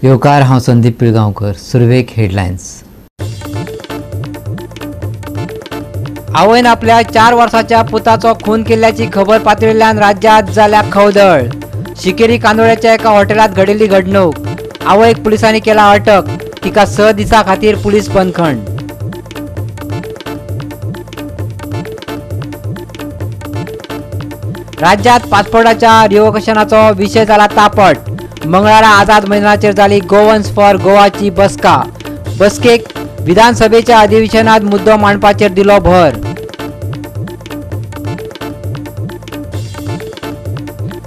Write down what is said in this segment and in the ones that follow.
येवकार हांव संदीप पिळगांवकर सुरवेक हेडलायन्स। आवयन आपल्या 4 वर्साच्या पुताचो खून केल्याची खबर पातळिल्ल्यान राज्यात जाल्या खवदळ। शिकेरी कांदोळ्याच्या एका हॉटेलात घडिल्ली घडणूक। आवयक पुलिसांनी केला अटक, तिका 6 दिसां खातीर पुलीस बंदखण। राज्यात पासपोर्टाच्या रिवोकेशनाचो विशय जाला तापट। मंगळारा आझाद मैदानाचेर जाली गोवन्स फॉर गोवाची बसका। बसकेक विधानसभेच्या अधिवेशनात मुद्दो मांडपाचेर दिलो भर।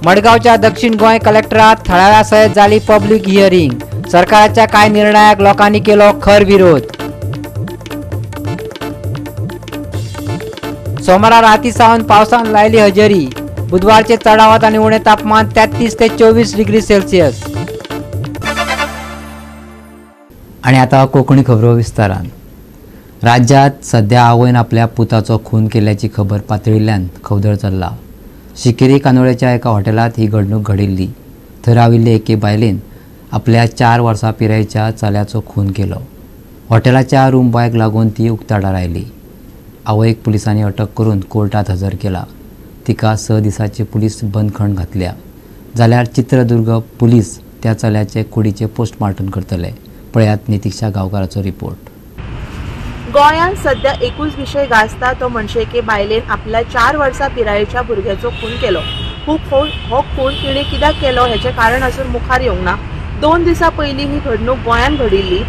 मडगांवच्या दक्षिण गोंय कलेक्टरात थळाव्या सयत जाली पब्लीक हियरिंग। सरकाराच्या कांय निर्णयाक लोकांनी केलो खर विरोध। सोमारा राती सावन पावसान लायली हजेरी। बुधवारचे चढावात आणि उणे तापमान 33 ते 24 डिग्री सेल्सियस। आणि आता कोकणी खबरो विस्तारान। राज्यात सध्या आवयन आपल्या पुताचो खून केल्याची खबर पातळिल्ल्यान खवदळ चल्ला। शिकेरी कांदोळ्याच्या एका हॉटेलात ही घडणूक घडिल्ली। थंय राविल्ले एके बायलेन आपल्या 4 वर्सां पिरायेच्या चल्याचो खून केलो। हॉटेलाच्या रूम बॉयाक लागून ती उक्ताडार आयली। आवयक पुलिसांनी अटक करून कोर्टात हजर केला। तिका 6 दिसांची पुलीस बंदखण घातल्या। जाल्यार चित्रदुर्ग पुलीस त्या चल्याचे कुडीचे पोस्टमार्टम करतले। पळयात नितीक्षा गांवकाराचो रिपोर्ट। गोंयांत सध्या एकूच विशय गाजता तो म्हणजे एके बायलेन आपल्या 4 वर्सां पिरायेच्या भुरग्याचो खून केलो। हो खून तिणे कित्याक केलो हेचे कारण अजून मुखार येवंक ना। 2 दिसां पयलीं ही घडणूक गोंयांत घडिल्ली।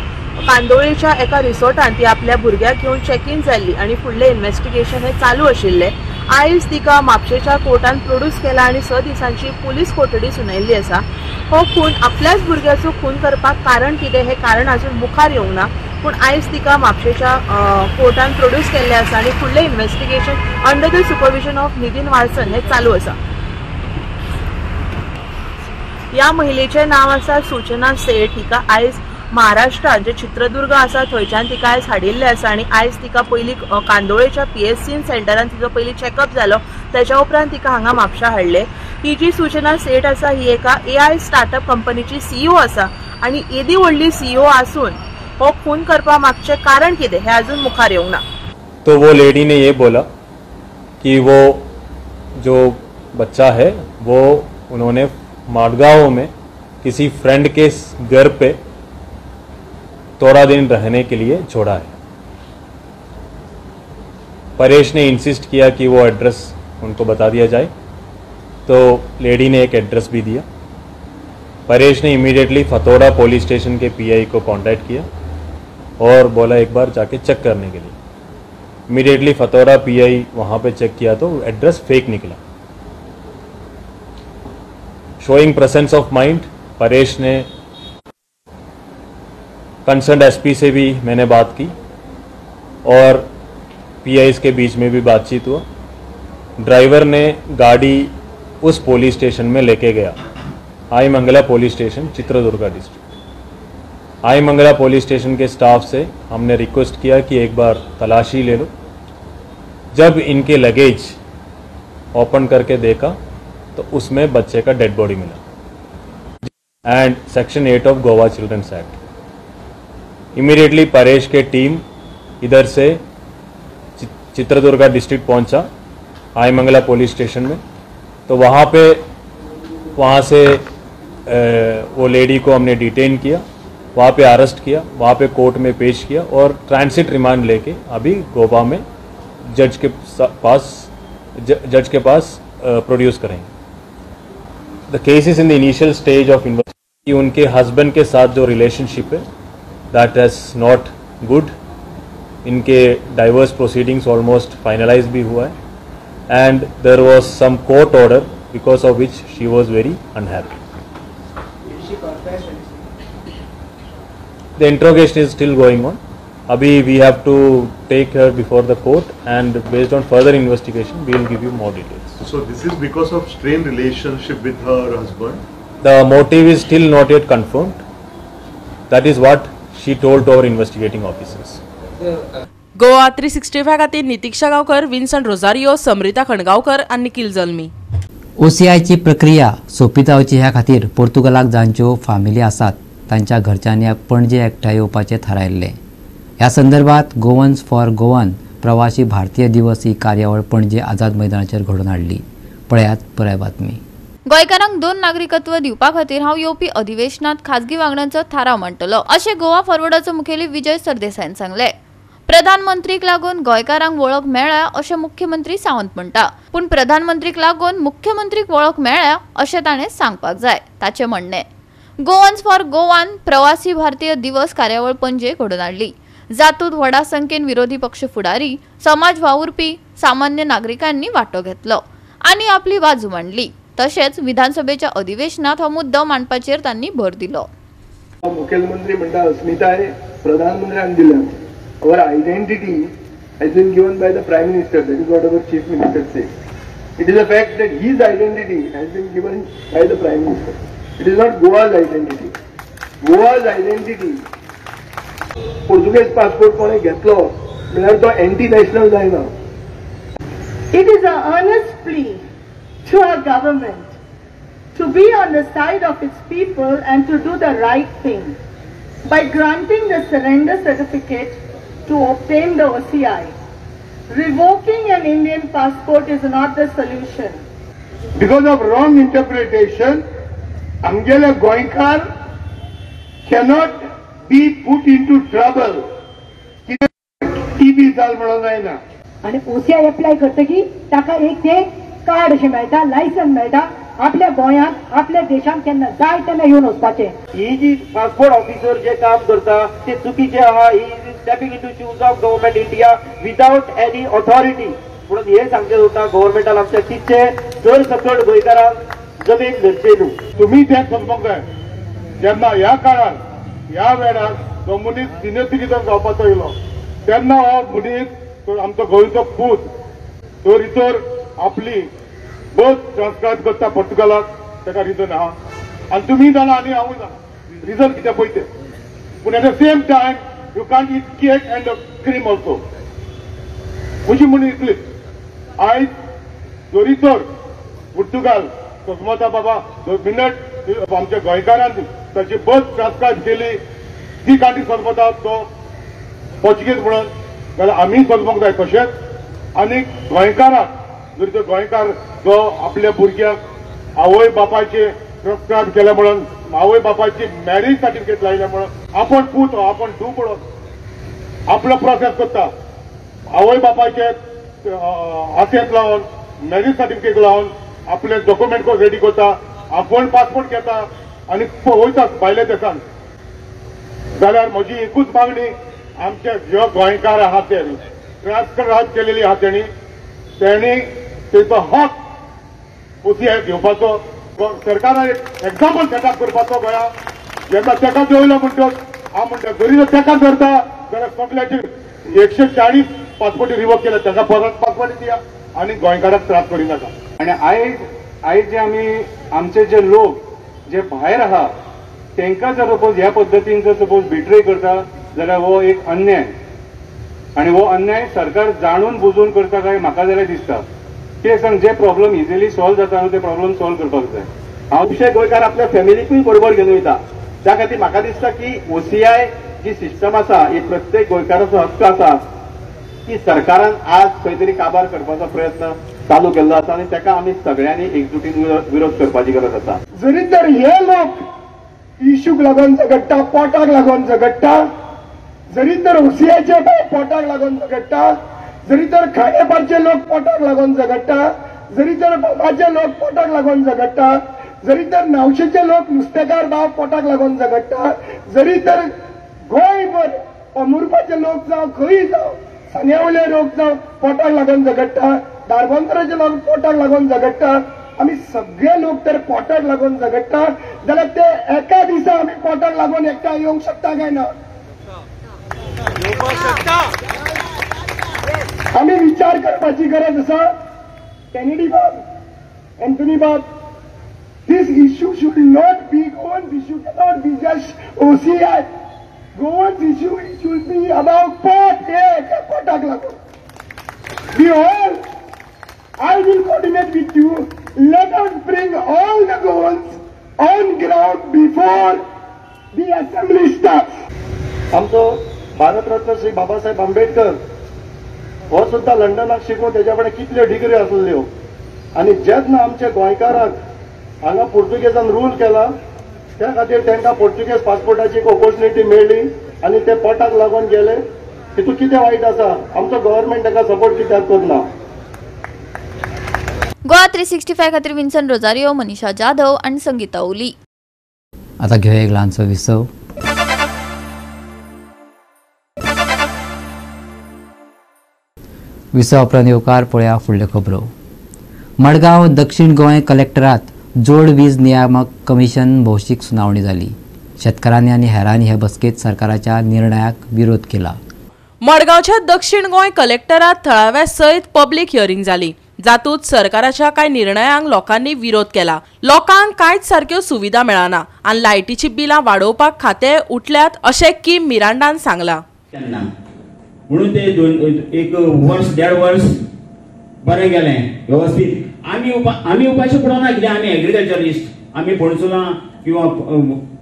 कांदोळेच्या एका रिसॉर्टांत ती आपल्या भुरग्याक घेवन चॅक इन जाल्ली आणि फुडले इन्व्हेस्टिगेशन हे चालू आशिल्ले। आयज तिका म्हापशेच्या कोर्टान प्रोड्यूस केला आणि 6 दिसांची पुलीस कोठडी सुनायल्ली आसा। हो खून आपल्याच भुरग्याचो खून करपाक कारण कितें हे कारण अजून मुखार येवंक ना, पूण आयज तिका म्हापशेच्या कोर्टान प्रोड्यूस केल्ले आसा आणि फुडले investigation under the supervision of Nitin Valsan हे चालू आसा। या महिलेचे नाव आसा सूचना सेठ। तिका आयज महाराष्ट्रात जे चित्रदुर्ग आसा थंयच्यान तिका आयज हाडिल्ले आसा आणि आयज तिका पयली कांदोळेच्या PSC सेंटरान तिचो पयली चॅकअप जालो। त्याच्या उपरांत तिका हांगा म्हापशा हाडले। ही जी सूचना सेठ आसा ही एका AI स्टार्टअप कंपनीची CEO आसा आणि एदी व्हडली CEO आसून हो खून करपा मागचे कारण कितें हे अजून मुखार येवंक ना। तो वो लेडी ने ये बोला कि वो जो बच्चा है वो उन्होंने मडगांव में किसी फ्रेंड के घर पे थोड़ा दिन रहने के लिए छोड़ा है। परेश ने इंसिस्ट किया कि वो एड्रेस उनको बता दिया जाए, तो लेडी ने एक एड्रेस भी दिया। परेश ने इमीडिएटली फतोड़ा पुलिस स्टेशन के PI को कांटेक्ट किया और बोला एक बार जाके चेक करने के लिए। इमीडिएटली फतोड़ा PI वहाँ पे चेक किया तो एड्रेस फेक निकला। Showing presence of mind, Paresh ने कंसर्न SP से भी मैंने बात की और PIs के बीच में भी बातचीत हुआ। ड्राइवर ने गाड़ी उस पुलिस स्टेशन में लेके गया, Aimangala police station, Chitradurga district. Aimangala police station के स्टाफ से हमने रिक्वेस्ट किया कि एक बार तलाशी ले लो। जब इनके लगेज ओपन करके देखा तो उसमें बच्चे का डेड बॉडी मिला and section 8 of Goa children's act. Immediately Paresh के टीम इधर से चित्रदुर्गा डिस्ट्रिक्ट पहुंचा, आईमंगला पुलिस स्टेशन में। तो वहाँ से वो लेडी को हमने डिटेन किया, वहाँ पे अरेस्ट किया, वहाँ पे कोर्ट में पेश किया और ट्रांसिट रिमांड लेके अभी गोवा में जज के पास प्रोड्यूस करेंगे। The case is in the initial stage of investigation. उनके हस्बैंड के साथ जो रिलेशनशिप है that is not good। इनके डाइवर्स प्रोसीडिंग्स ऑलमोस्ट फाइनलाइज भी हुआ है and there was some court order because of which she was very unhappy. The interrogation is still going on. अभी we have to take her before the court and based on further investigation we will give you more details। So this is because of strained relationship with her husband? The motive is still not yet confirmed। That is what she told to our investigating officers। Goa 365 खातीर नितीक्षा Gaonkar, Vinson Rosario, Samrita खणगांवकर आणि निखिल जल्मी। OCIची प्रक्रिया सोपी जावची ह्या खातीर पोर्तुगालाक जांच्यो family आसात तांच्या घरच्यांनी पणजे एकठांय येवपाचें थारायल्लें. ह्या संदर्भात गोवन्स फॉर गोवन प्रवासी भारतीय दिवस ही कार्यावळ पणजे आझाद मैदानाचेर घडोवन हाडली. पळयात पुराय बातमी. गोंयकारांक 2 नागरिकत्व दिवपा खातीर हांव येवपी अधिवेशनात खाजगी वांगड्यांचो थाराव मांडटलो अशें गोवा फॉरवर्डाचो मुखेली विजय सरदेसाईन सांगलें. प्रधानमंत्रीक लागून गोंयकारांक वळख मेळ्ळ्या अशें मुख्यमंत्री सावंत म्हणटा, पूण प्रधानमंत्रीक लागून मुख्यमंत्रीक वळख मेळ्ळ्या अशें ताणें सांगपाक जाय. ताचें म्हणणें. गोवन्स फॉर गोवान प्रवासी भारतीय दिवस कार्यावळ पणजे घडोवन हाडली. जातूंत व्हडा संख्येन विरोधी पक्ष फुडारी, समाज वावुरपी, सामान्य नागरिकांनी वांटो घेतलो आनी आपली बाजू मांडली. तशेंच विधानसभेच्या अधिवेशनात हो मुद्दो मांडपाचेर तांणी भर दिलो. मुख्यमंत्री म्हणटा अस्मिताय प्रधानमंत्र्यान दिल्या. Our identity has been given by the Prime Minister. That is what our Chief Minister says. It is a fact that his identity has been given by the Prime Minister. It is not Goa's identity. Goa's identity. Portuguese passport कोणे घेतलो म्हळ्यार तो anti national जायना. It is an earnest plea to our government to be on the side of its people and to do the right thing by granting the surrender certificate to obtain the OCI. Revoking an Indian passport is not the solution. Because of wrong interpretation, amgele Goinkar cannot be put into trouble. TB जाल म्हणून जायना. आणि OCI apply करतकी ताका एक ते card अशें मेळटा, licence मेळटा. आपल्या गोंयांत आपल्या देशांत केन्ना जाय तेन्ना येवन वचपाचें. ही जी पासपोर्ट ऑफिसर जे काम करता ते चुकीचे आहा. He stepping into shoes of government India without any authority म्हणून हे सांगचे उरता गव्हर्नमेंटान आमच्या कितचे चड सकट गोंयकारांक जमीन धरचे न्हू. तुम्ही ते समजूंक जाय जेन्ना ह्या काळार ह्या वेळार जो मनीस सिनियर सिटीजन जावपाचो येयलो तेन्ना हो मनीस आमचो गोंयचो पूत तो रितोर आपली बस ट्रान्सक्रायब करता पोर्तुगालाक ताका रिजन आहा. आनी तुमी जाणा आनी हांवूय जाणा रिजन कितें पळय तें. पूण at the same time you can't eat cake end cream also. अशी म्हणून इतलीच आयज जोरीतोर पुर्तुगाल समजता बाबा 2 मिनट आमच्या गोंयकारांनी ताची बस ट्रान्सक्रायब केली ती कांटी समजता तो पोर्चुगीज म्हणून जाल्यार आमी समजूंक जाय तशेंच. आनी गोंयकाराक जर तो गोंयकार जो आपल्या भुरग्याक आवय बापायचे ट्रान्सक्रायब केले म्हणून आवय बापायची मॅरेज सर्टिफिकेट लायले म्हणून आपण पूत आपण धू म्हणून आपलो प्रोसेस करता. आवय बापायचे आसेत लावन मॅरेज सर्टिफिकेट लावन आपले डॉक्युमेंट रेडी करता. आपण पासपोर्ट घेता आनी वयता भायल्या देशांत. जाल्यार म्हजी एकूच मागणी आमचे जे गोंयकार आहात ते ट्रान्सक्रायब केलेली आहा तेणी तेचो हक OCI घेवपाचो. सरकारान एक एक्झाम्पल सेटअप करपाचो गोंयांत. जेन्ना तेका देवलो म्हणटच हांव म्हणटा जरी जर तेका धरता जाल्यार सगळ्याचे 140 पासपोर्टी रिवोक केले ताका परत पासपोर्ट दिया आनी गोंयकाराक त्रास करिनाका. आनी आयज जे आमी आमचे जे लोक जे भायर आहा तांकां जर सपोज ह्या पद्दतीन जर सपोज बिट्रे करता जाल्यार हो एक अन्याय. आनी हो अन्याय सरकार जाणून बुजून करता काय म्हाका जाल्यार दिसता. ते सांग जे प्रॉब्लेम इजिली सॉल्व जाता ते प्रॉब्लेम सॉल्व करपाक जाय. हांव खुबशे गोंयकार आपल्या फॅमिलीकूय बरोबर घेवन वयता. त्या खातीर म्हाका दिसता की OCI जी सिस्टम आसा ही प्रत्येक गोंयकाराचो हक्क आसा की सरकारान आज खंय तरी काबार करपाचो प्रयत्न चालू केल्लो आसा आनी ताका आमी सगळ्यांनी एकजुटीन विरोध करपाची गरज आसा. जरी तर हे लोक इश्यूक लागून झगडटा, पोटाक लागून झगडटा, जरी तर OCIचे पोटाक लागून झगडटा, जरी तर खांडेपारचे लोक पोटाक लागून झगडटा, जरी तर बाबाचे लोक पोटाक लागून झगडटा, जरी तर नावशेचे लोक नुस्तेकार भाव पोटाक लागून झगडटा, जरी तर गोंयभर अमुरपाचे लोक जावं खंय जावं सान्यावले लोक जावं पोटाक लागून झगडटा, दारबंदराचे लोक पोटाक लागून झगडटा. आमी सगळे लोक तर पोटाक लागून झगडटा जाल्यार ते एका दिसा आमी पोटाक लागून एकठांय येवंक शकता काय ना? आमी विचार करपाची गरज आसा. केनेडी बाब, एंथनी बाब, this issue should not be Goan's issue, cannot be just OCI. Goan's issue should be about potak lagun. We all, I will coordinate with you. Let us bring all the Goans on ground before the assembly staff. आमचो भारतरत्न श्री बाबासाहेब आंबेडकर हो सुद्धा लंडनाक शिकून त्याच्याकडे कितल्यो degree आसल्यो आणि जेन्ना आमच्या गोंयकाराक हांगा पोर्तुगेजान रूल केला त्या खातीर तांकां पोर्तुगेज पासपोर्टाची एक ऑपॉर्च्युनिटी मेळ्ळी आणि ते पोटाक लागून गेले. तितून कितें वायट आसा? आमचो गव्हर्नमेंट ताका सपोर्ट कित्याक करना? गोवा 365 खातीर विन्सन रोजारियो, मनीषा जाधव आणि संगीता ओली. आता घेऊया एक ल्हानसो विसव. विसव उपरांत येवकार पळया फुडल्यो खबरो. मडगांव दक्षिण गोंय कलेक्टरात जोड वीज नियामक कमिशन भौशीक सुनावणी जाली. शेतकारांनी आनी हेरांनी हे बसकेत सरकाराच्या निर्णयाक विरोध केला. मडगावच्या दक्षिण गोंय कलेक्टरात थळाव्या सयत पब्लीक हियरिंग जाली. जातूंत सरकाराच्या कांय निर्णयांक लोकांनी विरोध केला. लोकांक कांयच सारक्यो सुविधा मेळना आनी लायटीची बिलां वाडोवपाक खाते उठल्यात अशें किम मिरांडान सांगला. म्हणून ते एक वर्ष 1.5 वर्ष बरें गेलें व्यवस्थित. आमी उपाशी पडना कित्याक आमी एग्रीकल्चरिस्ट, आमी पणसुलां किंवा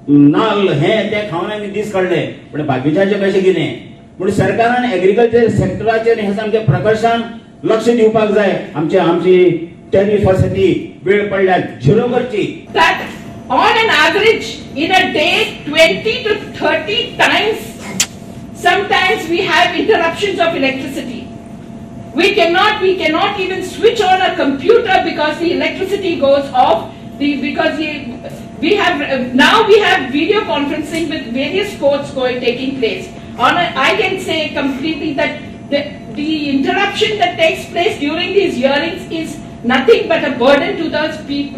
नाल्ल हें ते खावन आमी दीस काडले. पण बाकीच्याचें कशें कितें म्हणून सरकारान एग्रीकल्चर सेक्टराचेर हें सामकें प्रकर्शान लक्ष दिवपाक जाय. आमची टॅरिफ वसती वेळ पडल्यार झिरो करची. That on an average in a day 20 to 30 times sometimes we have interruptions of electricity. We cannot even switch on a computer because the electricity goes off. Because we have video conferencing with various courts taking place. I can say completely that the interruption that takes place during these hearings is nothing but a burden to those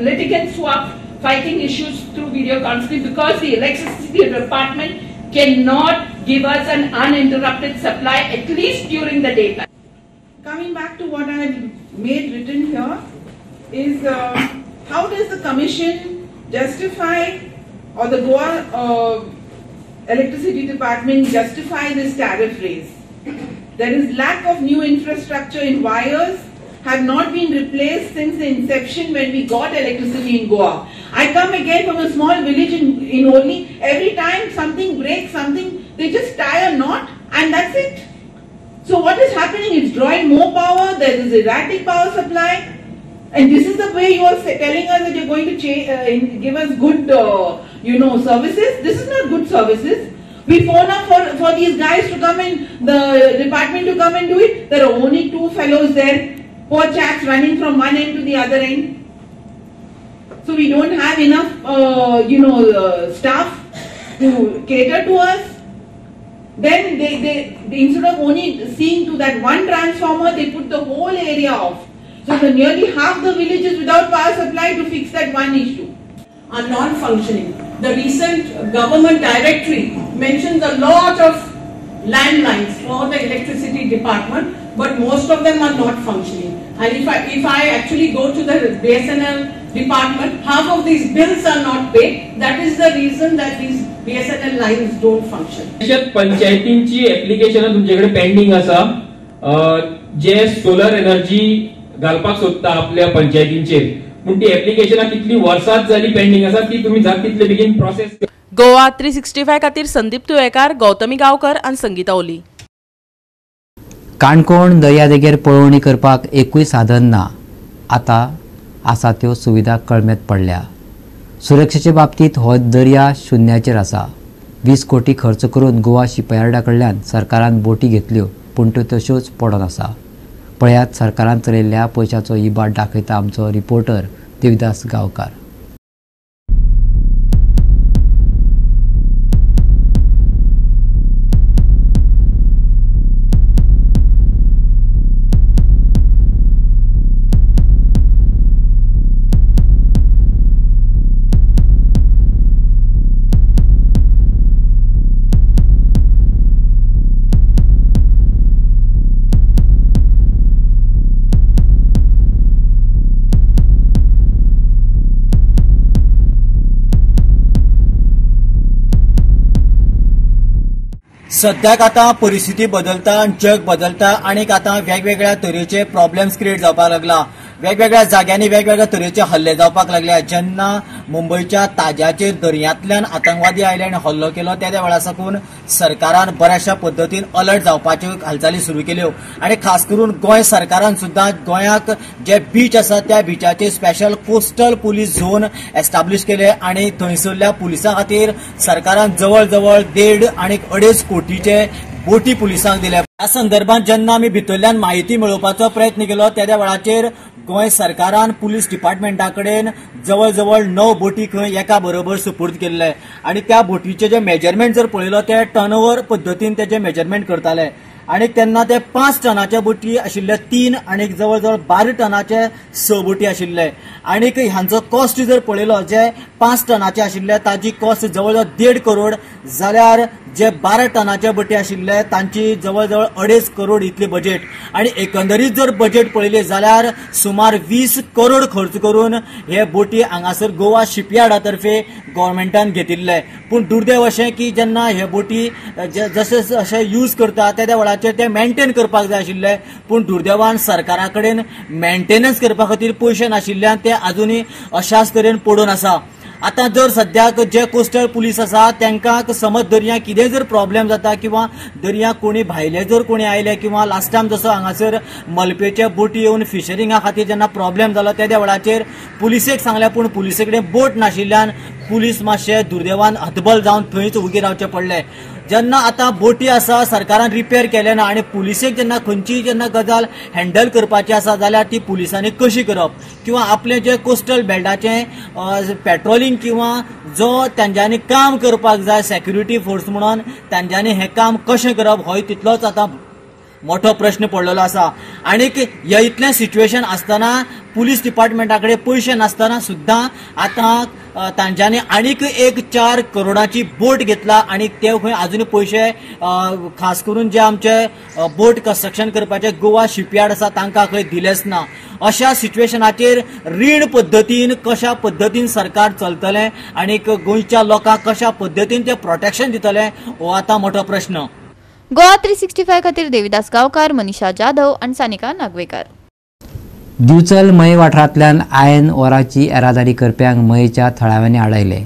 litigants who are fighting issues through video conferencing because the electricity department cannot give us an uninterrupted supply at least during the daytime. Coming back to what I have made written here is how does the commission justify or the Goa electricity department justify this tariff raise? There is lack of new infrastructure in wires have not been replaced since the inception when we got electricity in Goa. I come again from a small village in Olni. Every time something breaks, they just tie a knot and that's it. So what is happening? It's drawing more power. There is erratic power supply, and this is the way you are telling us that you're going to give us good, services. This is not good services. We phone up for these guys to come in, the department to come and do it. There are only 2 fellows there, poor chaps running from one end to the other end. So we don't have enough, staff to cater to us. Then they instead of only seeing to that one transformer, they put the whole area off. So nearly half the village is without power supply to fix that one issue. Are non-functioning. The recent government directory mentions a lot of landlines for the electricity department, but most of them are not functioning. And if I actually go to the BSNL department, half of these bills are not paid. That is the reason that these BSNL lines don't function. पंचायतींची application तुमच्याकडे pending आसा जे solar energy घालपाक सोदता आपल्या पंचायतींचेर, पूण ती ऍप्लिकेशनां कितली वर्सां जाली पेंडिंग आसा ती तुम्ही जाता तितले बेगीन प्रोसेस. गोवा 365 खातीर संदीप तुयेकार, गौतमी गांवकर आनी संगीता ओली. काणकोण दर्यादेगेर पळोवणी करपाक एकूय साधन ना. आतां आसा त्यो सुविधा कळमेत पडल्या. सुरक्षेचे बाबतीत हो दर्या शुन्याचेर आसा. 20 कोटी खर्च करून गोवा शिपयार्डा कडल्यान सरकारान बोटी घेतल्यो, पूण त्यो तश्योच पडून आसा. पळयात सरकारान चलयल्ल्या पयशांचो इबाड दाखयता आमचो रिपोर्टर देविदास गांवकार. सद्याक आतां परिस्थिती बदलता, जग बदलता, आनीक आतां वेगवेगळ्या तरेचे प्रॉब्लेम्स क्रिएट जावपाक लागला. वेगवेगळ्या जाग्यांनी वेगवेगळ्या तरेचे हल्ले जावपाक लागले. जेन्ना मुंबयच्या ताज्याचेर दर्यांतल्यान आतंकवादी आयले आनी हल्लो केलो त्या वेळा साकून सरकारान बऱ्याचशा पद्दतीन अलर्ट जावपाच्यो हालचाली सुरू केल्यो आनी खास करून गोंय सरकारान सुद्दां गोंयाक जे बीच आसा त्या बिचाचेर special coastal police zone establish केले आनी थंयसरल्या पुलिसां खातीर सरकारान जवळ जवळ 1.5 आणि 2.5 कोटीचे बोटी पुलिसांक दिल्या. ह्या संदर्भात जेन्ना आमी भितरल्यान माहिती मेळोवपाचो प्रयत्न केलो त्या वेळाचेर गोंय सरकारान पुलीस डिपार्टमेंटा कडेन जवळ जवळ 9 बोटी खंय एका बरोबर सुपूर्द केल्ले आनी त्या बोटीचे जे मेजरमेंट जर पळयलो ते टर्नओव्हर पद्दतीन तेजे मेजरमेंट करताले आनी तेन्ना ते 5 टनाच्या बोटी आशिल्ले 3 आनी जवळ जवळ 12 टनाचे 6 बोटी आशिल्ले आनी ह्यांचो कॉस्ट जर पळयलो जे 5 टनाचे आशिल्ले ताची कॉस्ट जवळ जवळ 1.5 करोड जाल्यार जे 12 टनाचे बोटी आशिल्ले तांची जवळ जवळ 2.5 करोड इतली बजेट आनी एकंदरीत जर बजेट पळयली जाल्यार सुमार 20 करोड खर्च करून हे बोटी हांगासर गोवा शिपयार्डा तर्फे गव्हर्मेंटान घेतिल्ले. पूण दुर्दैव अशें की जेन्ना हे बोटी जशे जशे यूज करता त्या वेळाचेर ते मेंटेन करपाक जाय आशिल्ले पूण दुर्दैवान सरकारा कडेन मेंटेनन्स करपा खातीर पयशे नाशिल्ल्यान ते अजूनय अशाच तरेन पडून आसा. आता जर सद्याक जे कोस्टल पुलीस आसा तांकां समज दर्या कितें जर प्रॉब्लेम जाता किंवा दर्या कोणी भायले जर कोणी आयले किंवा लास्ट टायम जसो हांगासर मलपेचे बोटी येवन फिशरिंगा खातीर जेन्ना प्रॉब्लेम जालो त्या वेळाचेर पुलिसेक सांगलें पूण पुलिसे कडेन बोट नाशिल्ल्यान पुलीस मातशे दुर्दैवान हतबल जावन थंयच उगी रावचे पडले. जेन्ना आता बोटी आसा सरकारान रिपेर केले ना आनी पुलिसेक जेन्ना खंयचीय जेन्ना गजाल हँडल करपाची आसा जाल्यार ती पुलिसांनी कशी करप किंवा आपले जे कोस्टल बेल्टाचे पेट्रोलिंग किंवा जो तांच्यांनी काम करपाक जाय सेक्युरिटी फोर्स म्हणून तांच्यांनी हे काम कशें करप हो तितलोच आता मोठो प्रश्न पडलेलो आसा. आनीक ह्या इतलें सिच्युएशन आसतना पुलीस डिपार्टमेंटा कडेन पयशे नासतना सुद्दां आतां तांच्यांनी आनीक एक 4 करोडाची बोट घेतला आनी ते खंय अजून पयशे खास करून जे आमचे बोट कन्स्ट्रक्शन करपाचे गोवा शिपयार्ड आसा तांकां खंय दिलेच ना. अशा सिच्युएशनाचेर रीण पद्दतीन कशा पद्दतीन सरकार चलतलें आनीक गोंयच्या लोकांक कशा पद्दतीन ते प्रोटेक्शन दितले हो आता मोठो प्रश्न. गोवा 365 खातीर देविदास गांवकार, मनीषा जाधव आणि सानिका नागवेकर. दिवचल मय वाठारांतल्यान आयन ओराची येरादारी करप्यांक मयेच्या थळाव्यांनी आडयले.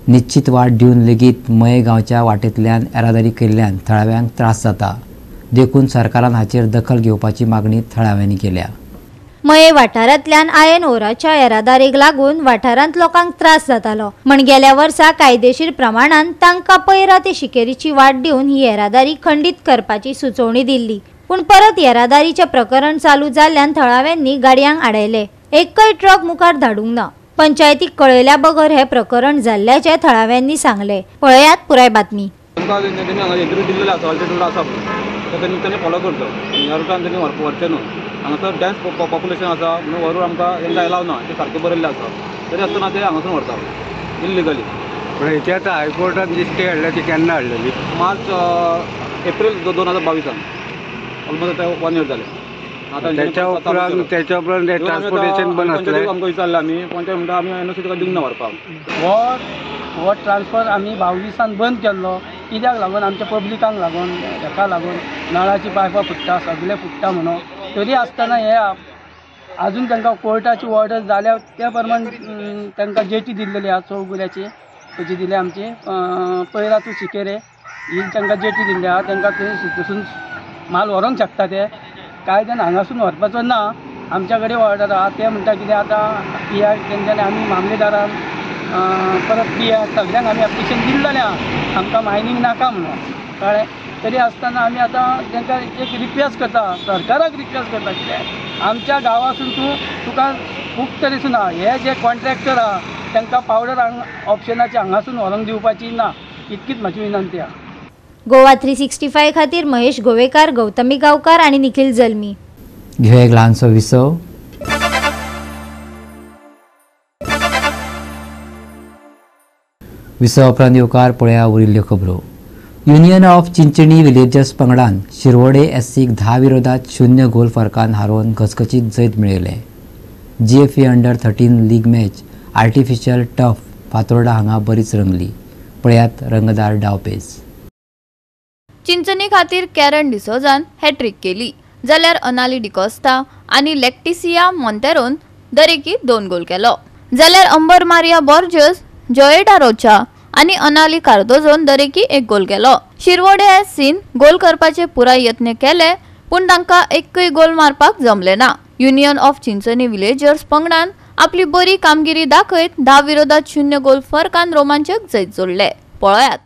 निश्चित वाट दिवन लेगीत मये गांवच्या वाटेंतल्यान येरादारी केल्ल्यान थळाव्यांक त्रास जाता. देखून सरकारान हाचेर दखल घेवपाची मागणी थळाव्यांनी केल्या. मये वाठारांतल्यान आयन ओराच्या येरादारीक लागून वाठारांत लोकांक त्रास जातालो म्हण गेल्या वर्सा कायदेशीर प्रमाणान तांकां पैरा ते शिकेरीची वाट दिवन ही येरादारी खंडीत करपाची सुचोवणी दिल्ली. पूण परत येरादारीचे प्रकरण चालू जाल्ल्यान थळाव्यांनी गाडयांक आडयले. एकय ट्रक मुखार धाडूंक ना. पंचायतीक कळयल्या बगर हे प्रकरण जाल्ल्याचे थळाव्यांनी सांगले. पळयात पुराय बातमी. फॉलो करतो ह्या रुटान त्यांनी व्हरचें न्हू. हांगासर डॅन्स पॉप्युलेशन आसा म्हणून व्हरून आमकां तांकां एलाव ना ते सारकें बरयल्लें आसा तरी आसतना ते हांगासून व्हरता इल्लिगली. पण हेची आतां हायकोर्टान जी स्टे हाडल्या ती केन्ना हाडलेली? मार्च एप्रील 2022 ऑलमोस्ट 1 year जालें. त्याच्या उपरांत ट्रान्सपोर्टेशन बंद आसलें. आमकां विचारलें आमी पंचायत म्हणटा आमी एनओसी तुका दिवंक ना व्हरपाक. हो ट्रान्सफर आमी 22 बंद केल्लो कित्याक लागून आमच्या पब्लिकांक लागून हेका लागून नळाची पायपां फुट्टा सगळे फुट्टा म्हणून. तरी आसतना हे अजून तांकां कोर्टाची ऑर्डर जाल्या त्या प्रमाण तांकां जेटी दिल्लेली आहा चौगुल्याची तेजी दिली आमची पैरा टू शिकेरे ही तांकां जेटी दिल्ली आहा. तांकां थंयसून माल व्हरोंक शकता ते कायद्यान हांगासून व्हरपाचो ना. आमच्या कडेन ऑर्डर आहा ते म्हणटा कितें आतां पियार तेंच्यांनी आमी मामलेदारान परत पियार सगळ्यांक आमी एप्लिकेशन दिल्लेलें आहा आमकां मायनींग नाका म्हणून कळ्ळें. तरी आसतना आमी आतां तांकां एक रिक्वेस्ट करता सरकाराक रिक्वेस्ट करता कितें आमच्या गांवासून तुका खूब तरेसून आहा हे जे कॉन्ट्रॅक्टर आहा तांकां पावडर ऑप्शनाचे हांगासून व्हरोंक दिवपाची ना इतकीच म्हाजी विनंती आहा. गोवा 365 खातीर महेश गोवेकार, गौतमी गांवकार आणि निखिल जल्मी. घेऊ एक ल्हानसो विसव. विसव उपरांत येवकार पळया उरिल्ल्यो खबरो. युनियन ऑफ चिंचणी विलेजर्स पंगडान शिरवडे एससीक 10 विरोधात 0 गोल फरकान हारोवन घसघशीत जैत मेळयले. GFA अंडर-13 league match artificial turf Fatorda हांगा बरीच रंगली. पळयात रंगदार डावपेच. चिंचणी खातीर कॅरन डिसोजान हॅट्रिक केली. जाल्यार अनाली डिकोस्टा आनी लेक्टिसिया मॉन्तेरोन दरेकी 2 गोल केलो, जाल्यार अंबर मारिया बोर्जस, जोएटा रोचा आनी अनाली कार्दोजोन दरेकी 1 गोल केलो. शिरवोडे एससीन गोल करपाचे पुराय यत्न केले पूण तांकां एकूय गोल मारपाक जमले ना. युनियन ऑफ चिंचोनी विलेजर्स पंगडान आपली बरी कामगिरी दाखयत 10 विरोधात 0 गोल फरकान रोमांचक जैत जोडले. पळयात.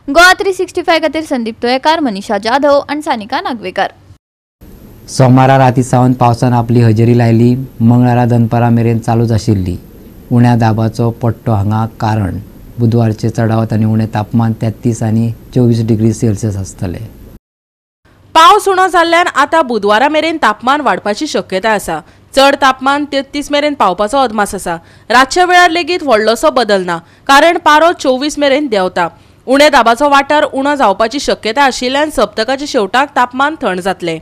गोवा 365 खातीर संदीप तुयेकार, मनीषा जाधव आणि सानिका नागवेकर. सोमारा राती सावन पावसान आपली हजेरी लायली. मंगळारा दनपारा मेरेन चालूच आशिल्ली. उण्या दाबाचो पट्टो हांगा कारण बुधवारचे चडावत आनी उणें तापमान 33 आनी 24 डिग्री सेल्सियस आसतले. पावस उणो जाल्ल्यान आतां बुधवारा मेरेन तापमान वाडपाची शक्यताय आसा. चड तापमान 33 मेरेन पावपाचो अदमास आसा. रातच्या वेळार लेगीत व्हडलोसो बदल ना, कारण पारो 24 मेरेन देंवता. उणे दाबाचो वाठार उणो जावपाची शक्यताय आशिल्ल्यान सप्तकाच्या शेवटाक तापमान थंड जातले.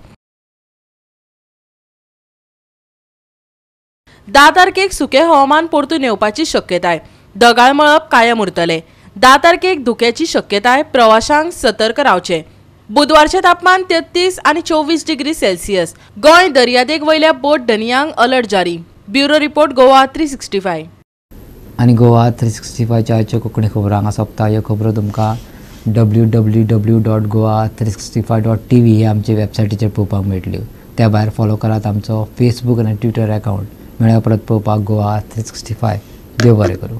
10 तारखेक सुके हवामान परतून येवपाची शक्यताय. ढगाळ मळब कायम उरतले. 10 तारखेक धुक्याची शक्यताय. प्रवाशांक सतर्क रावचे. बुधवारचे तापमान 33 आनी 24 डिग्री सेल्सियस. गोंय दर्यादेग वयल्या बोट धनियांक अलर्ट जारी. Bureau report Goa 365. आनी गोवा 365च्या आयच्यो कोंकणी खबरो हांगा सोंपता. ह्यो खबरो तुमकां www.goa365.tv हे आमचे वेबसायटीचेर पळोवपाक मेळटल्यो. त्या भायर फॉलो करात आमचो फेसबूक आनी ट्विटर अकाउंट. मेळ्या परत पळोवपाक गोवा 365. देव बरें करूं.